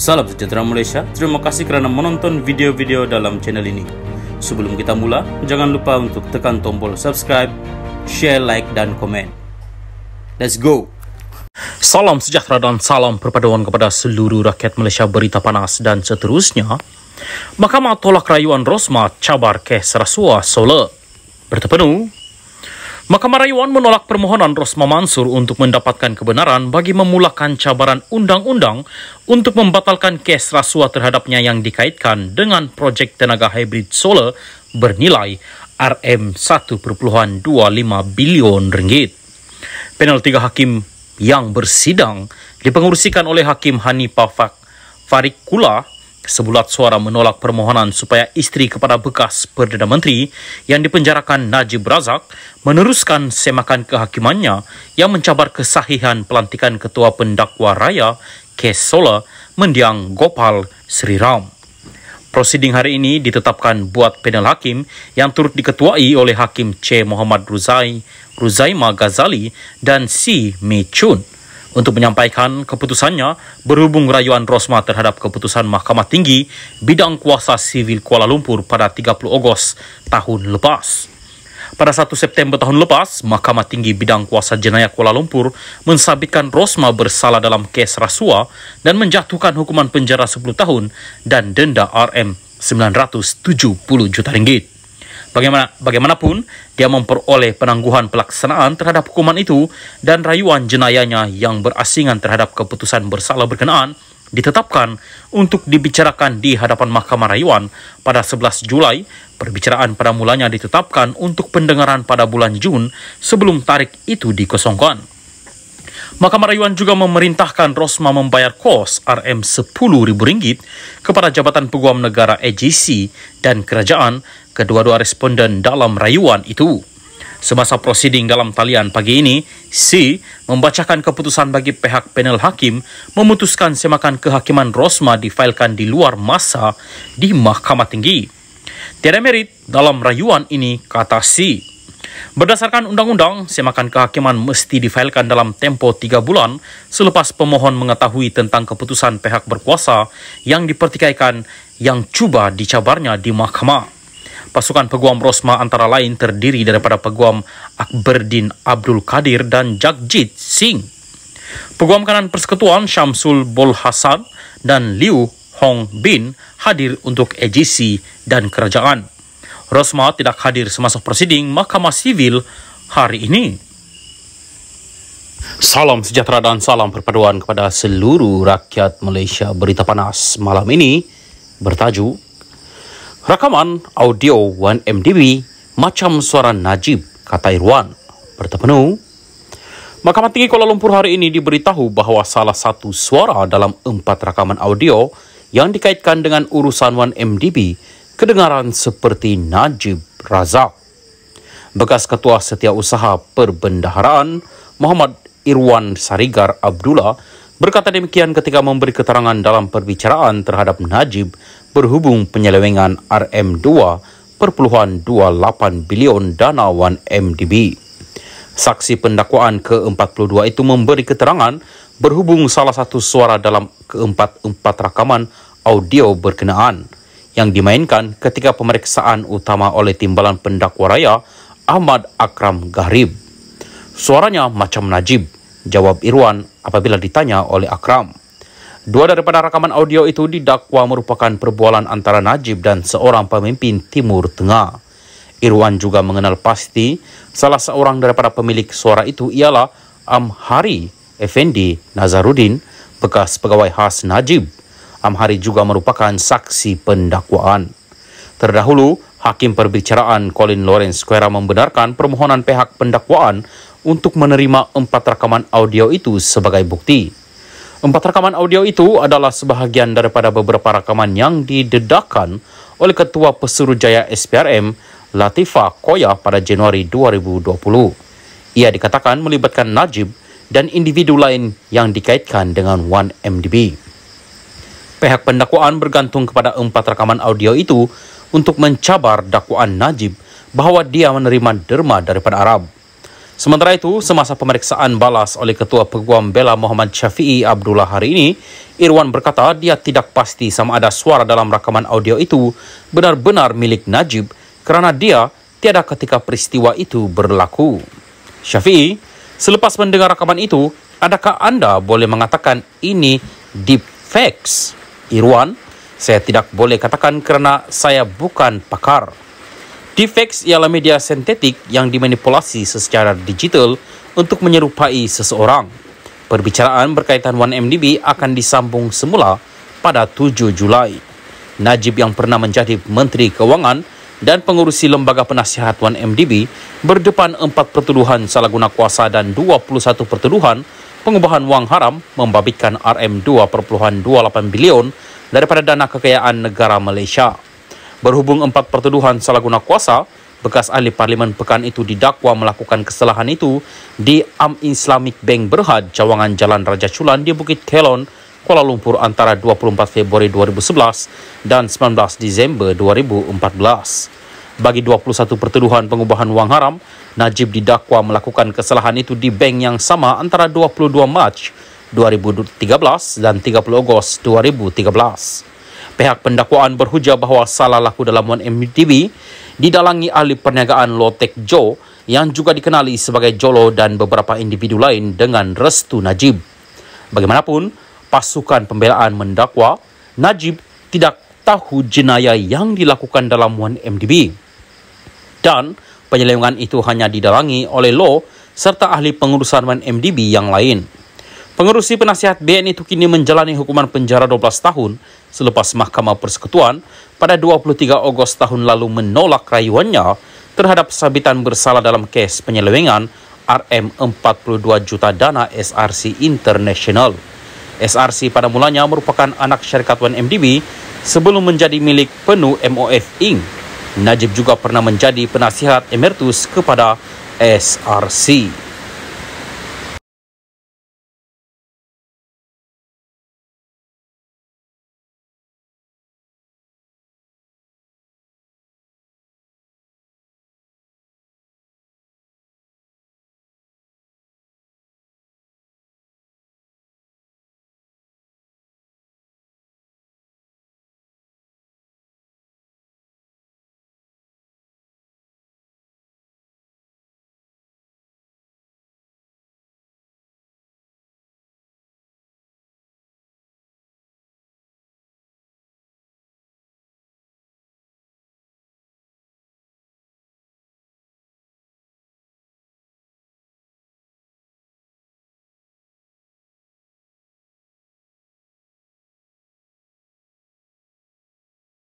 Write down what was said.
Salam sejahtera Malaysia, terima kasih kerana menonton video-video dalam channel ini. Sebelum kita mula, jangan lupa untuk tekan tombol subscribe, share, like dan komen. Let's go! Salam sejahtera dan salam perpaduan kepada seluruh rakyat Malaysia. Berita panas dan seterusnya. Mahkamah tolak rayuan Rosmah cabar kes rasuah solar. Berita penuh. Mahkamah Rayuan menolak permohonan Rosmah Mansur untuk mendapatkan kebenaran bagi memulakan cabaran undang-undang untuk membatalkan kes rasuah terhadapnya yang dikaitkan dengan projek tenaga hybrid solar bernilai RM1.25 bilion ringgit. Panel 3 hakim yang bersidang dipengerusikan oleh Hakim Hanifah Farikula sebulat suara menolak permohonan supaya isteri kepada bekas Perdana Menteri yang dipenjarakan Najib Razak meneruskan semakan kehakimannya yang mencabar kesahihan pelantikan Ketua Pendakwa Raya kes solar Mendiang Gopal Sri Ram. Prosiding hari ini ditetapkan buat panel hakim yang turut diketuai oleh Hakim C. Muhammad Ruzaima Ghazali dan C. Mei Chun untuk menyampaikan keputusannya berhubung rayuan Rosmah terhadap keputusan Mahkamah Tinggi Bidang Kuasa Sivil Kuala Lumpur pada 30 Ogos tahun lepas. Pada 1 September tahun lepas, Mahkamah Tinggi Bidang Kuasa Jenayah Kuala Lumpur mensabitkan Rosmah bersalah dalam kes rasuah dan menjatuhkan hukuman penjara 10 tahun dan denda RM970 juta ringgit. Bagaimanapun, dia memperoleh penangguhan pelaksanaan terhadap hukuman itu dan rayuan jenayahnya yang berasingan terhadap keputusan bersalah berkenaan ditetapkan untuk dibicarakan di hadapan Mahkamah Rayuan pada 11 Julai. Perbicaraan pada mulanya ditetapkan untuk pendengaran pada bulan Jun sebelum tarikh itu dikosongkan. Mahkamah Rayuan juga memerintahkan Rosmah membayar kos RM10.000 kepada Jabatan Peguam Negara AGC dan kerajaan kedua-dua responden dalam rayuan itu. Semasa prosiding dalam talian pagi ini, C membacakan keputusan bagi pihak panel hakim memutuskan semakan kehakiman Rosmah difailkan di luar masa di Mahkamah Tinggi. Tiada merit dalam rayuan ini, kata C. Berdasarkan undang-undang, semakan kehakiman mesti difailkan dalam tempoh 3 bulan selepas pemohon mengetahui tentang keputusan pihak berkuasa yang dipertikaikan yang cuba dicabarnya di mahkamah. Pasukan peguam Rosmah antara lain terdiri daripada peguam Akberdin Abdul Kadir dan Jagjit Singh. Peguam kanan Persekutuan Syamsul Bol Hasan dan Liu Hong Bin hadir untuk AGC dan kerajaan. Rosmah tidak hadir semasa prosiding Mahkamah Sivil hari ini. Salam sejahtera dan salam perpaduan kepada seluruh rakyat Malaysia. Berita panas malam ini bertajuk rakaman audio 1MDB macam suara Najib, kata Irwan. Berita penuh. Mahkamah Tinggi Kuala Lumpur hari ini diberitahu bahawa salah satu suara dalam 4 rakaman audio yang dikaitkan dengan urusan 1MDB kedengaran seperti Najib Razak. Bekas Ketua Setiausaha Perbendaharaan Muhammad Irwan Sarigar Abdullah berkata demikian ketika memberi keterangan dalam perbicaraan terhadap Najib berhubung penyelewengan RM2.28 bilion dana 1MDB. Saksi pendakwaan ke-42 itu memberi keterangan berhubung salah satu suara dalam keempat rakaman audio berkenaan yang dimainkan ketika pemeriksaan utama oleh Timbalan Pendakwa Raya Ahmad Akram Gharib. Suaranya macam Najib, jawab Irwan apabila ditanya oleh Akram. 2 daripada rakaman audio itu didakwa merupakan perbualan antara Najib dan seorang pemimpin Timur Tengah. Irwan juga mengenal pasti salah seorang daripada pemilik suara itu ialah Amhari Effendi Nazaruddin, bekas pegawai khas Najib. Amhari juga merupakan saksi pendakwaan. Terdahulu, Hakim Perbicaraan Colin Lawrence Square membenarkan permohonan pihak pendakwaan untuk menerima 4 rakaman audio itu sebagai bukti. 4 rakaman audio itu adalah sebahagian daripada beberapa rakaman yang didedahkan oleh Ketua Pesuruhjaya SPRM Latifah Koya pada Januari 2020. Ia dikatakan melibatkan Najib dan individu lain yang dikaitkan dengan 1MDB. Pihak pendakwaan bergantung kepada 4 rakaman audio itu untuk mencabar dakwaan Najib bahawa dia menerima derma daripada Arab. Sementara itu, semasa pemeriksaan balas oleh Ketua Peguam Bela Muhammad Syafi'i Abdullah hari ini, Irwan berkata dia tidak pasti sama ada suara dalam rakaman audio itu benar-benar milik Najib kerana dia tiada ketika peristiwa itu berlaku. Syafi'i, selepas mendengar rakaman itu, adakah anda boleh mengatakan ini deepfakes? Irwan, saya tidak boleh katakan kerana saya bukan pakar. Deepfakes ialah media sintetik yang dimanipulasi secara digital untuk menyerupai seseorang. Perbicaraan berkaitan 1MDB akan disambung semula pada 7 Julai. Najib yang pernah menjadi Menteri Kewangan dan pengurusi Lembaga Penasihat 1MDB berdepan 4 pertuduhan salah guna kuasa dan 21 pertuduhan pengubahan wang haram membabitkan RM2.28 bilion daripada dana kekayaan negara Malaysia. Berhubung 4 pertuduhan salah guna kuasa, bekas ahli Parlimen Pekan itu didakwa melakukan kesalahan itu di Islamic Bank Berhad, cawangan Jalan Raja Chulan di Bukit Kelon, Kuala Lumpur antara 24 Februari 2011 dan 19 Disember 2014. Bagi 21 pertuduhan pengubahan wang haram, Najib didakwa melakukan kesalahan itu di bank yang sama antara 22 Mac 2013 dan 30 Ogos 2013. Pihak pendakwaan berhujah bahawa salah laku dalam 1MDB didalangi ahli perniagaan Lotek Jo yang juga dikenali sebagai Jolo dan beberapa individu lain dengan restu Najib. Bagaimanapun, pasukan pembelaan mendakwa Najib tidak tahu jenayah yang dilakukan dalam 1MDB dan penyelewengan itu hanya didalangi oleh Lo serta ahli pengurusan 1MDB yang lain. Pengurusi penasihat BN itu kini menjalani hukuman penjara 12 tahun selepas Mahkamah Persekutuan pada 23 Ogos tahun lalu menolak rayuannya terhadap sabitan bersalah dalam kes penyelewengan RM42 juta dana SRC International. SRC pada mulanya merupakan anak syarikat 1MDB sebelum menjadi milik penuh MOF Inc. Najib juga pernah menjadi penasihat emeritus kepada SRC.